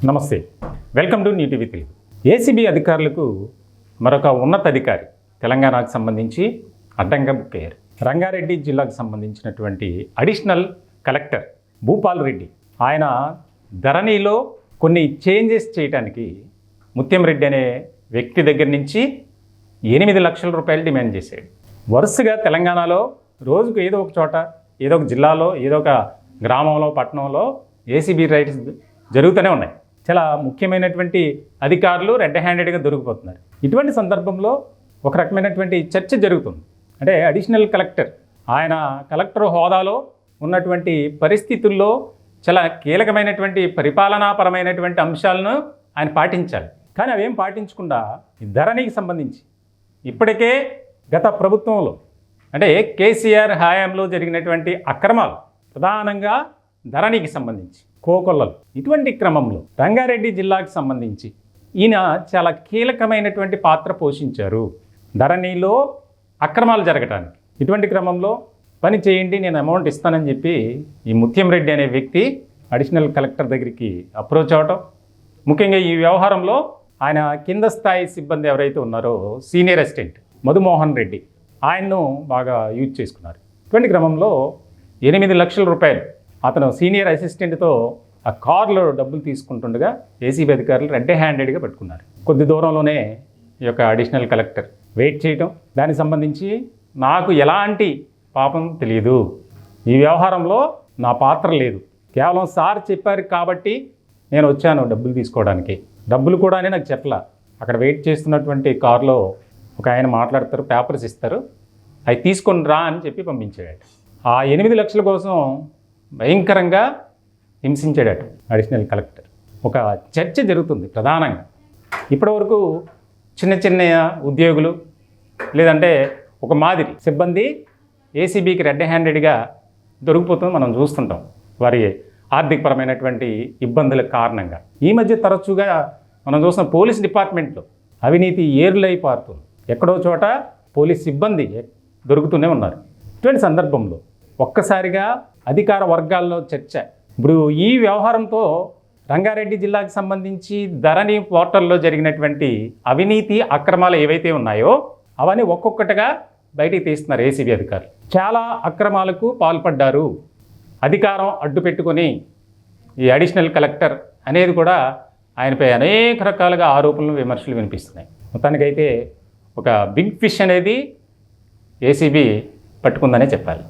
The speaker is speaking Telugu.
నమస్తే, welcome to new TV Telugu. ACB అధికారులకు మరొక ఉన్నత అధికారి తెలంగాణకు సంబంధించి అడ్డంగా బుక్ అయ్యారు. రంగారెడ్డి జిల్లాకు సంబంధించినటువంటి అడిషనల్ కలెక్టర్ భూపాల్ రెడ్డి, ఆయన ధరణిలో కొన్ని చేంజెస్ చేయడానికి ముత్యం రెడ్డి అనే వ్యక్తి దగ్గర నుంచి 8 లక్షల రూపాయలు డిమాండ్ చేశాడు. వరుసగా తెలంగాణలో రోజుకు ఏదో ఒక చోట, ఏదో ఒక జిల్లాలో, ఏదో ఒక గ్రామంలో, పట్టణంలో ఏసీబీ రైడ్స్ జరుగుతూనే ఉన్నాయి. చాలా ముఖ్యమైనటువంటి అధికారులు రెడ్ హ్యాండెడ్గా దొరికిపోతున్నారు. ఇటువంటి సందర్భంలో ఒక రకమైనటువంటి చర్చ జరుగుతుంది. అంటే అడిషనల్ కలెక్టర్, ఆయన కలెక్టర్ హోదాలో ఉన్నటువంటి పరిస్థితుల్లో చాలా కీలకమైనటువంటి పరిపాలనాపరమైనటువంటి అంశాలను ఆయన పాటించాలి. కానీ అవేం పాటించకుండా ఈ ధరణికి సంబంధించి ఇప్పటికే గత ప్రభుత్వంలో అంటే కేసీఆర్ హయాంలో జరిగినటువంటి అక్రమాలు, ప్రధానంగా ధరణికి సంబంధించి కోకొల్లలు, ఇటువంటి క్రమంలో రంగారెడ్డి జిల్లాకు సంబంధించి ఈయన చాలా కీలకమైనటువంటి పాత్ర పోషించారు ధరణిలో అక్రమాలు జరగటానికి. ఇటువంటి క్రమంలో పని చేయండి, నేను అమౌంట్ ఇస్తానని చెప్పి ఈ ముత్యం రెడ్డి అనే వ్యక్తి అడిషనల్ కలెక్టర్ దగ్గరికి అప్రోచ్ అవ్వటం, ముఖ్యంగా ఈ వ్యవహారంలో ఆయన కింద స్థాయి సిబ్బంది ఎవరైతే ఉన్నారో సీనియర్ అసిస్టెంట్ మధుమోహన్ రెడ్డి, ఆయన్ను బాగా యూజ్ చేసుకున్నారు. ఇటువంటి క్రమంలో 8 లక్షల రూపాయలు అతను సీనియర్ అసిస్టెంట్తో ఆ కార్లో డబ్బులు తీసుకుంటుండగా ఏసీబీ అధికారులు రెడ్ హ్యాండెడ్గా పట్టుకున్నారు. కొద్ది దూరంలోనే ఈ యొక్క అడిషనల్ కలెక్టర్ వెయిట్ చేయటం, దానికి సంబంధించి నాకు ఎలాంటి పాపం తెలియదు, ఈ వ్యవహారంలో నా పాత్ర లేదు, కేవలం సార్ చెప్పారు కాబట్టి నేను వచ్చాను డబ్బులు తీసుకోవడానికి, డబ్బులు కూడా అని నాకు చెప్పలా. అక్కడ వెయిట్ చేస్తున్నటువంటి కారులో ఒక ఆయన మాట్లాడతారు, పేపర్స్ ఇస్తారు, అవి తీసుకొని రా అని చెప్పి పంపించాడు. ఆ 8 లక్షల కోసం భయంకరంగా హింసించాడట అడిషనల్ కలెక్టర్. ఒక చర్చ జరుగుతుంది ప్రధానంగా. ఇప్పటివరకు చిన్న చిన్న ఉద్యోగులు లేదంటే ఒక మాదిరి సిబ్బంది ఏసీబీకి రెడ్ హ్యాండెడ్గా దొరికిపోతుంది మనం చూస్తుంటాం, వారి ఆర్థికపరమైనటువంటి ఇబ్బందుల కారణంగా. ఈ మధ్య తరచుగా మనం చూసిన పోలీస్ డిపార్ట్మెంట్లో అవినీతి ఏరులై పారుతుంది. ఎక్కడో చోట పోలీస్ సిబ్బంది దొరుకుతూనే ఉన్నారు. ఇటువంటి సందర్భంలో ఒక్కసారిగా అధికార వర్గాల్లో చర్చ. ఇప్పుడు ఈ వ్యవహారంతో రంగారెడ్డి జిల్లాకు సంబంధించి ధరణి పోర్టల్లో జరిగినటువంటి అవినీతి అక్రమాలు ఏవైతే ఉన్నాయో అవన్నీ ఒక్కొక్కటిగా బయటికి తీస్తున్నారు ఏసీబీ అధికారులు. చాలా అక్రమాలకు పాల్పడ్డారు, అధికారం అడ్డు పెట్టుకొని ఈ అడిషనల్ కలెక్టర్ అనేది కూడా ఆయనపై అనేక రకాలుగా ఆరోపణలు, విమర్శలు వినిపిస్తున్నాయి. మొత్తానికైతే ఒక బిగ్ ఫిష్ అనేది ఏసీబీ పట్టుకుందనే చెప్పాలి.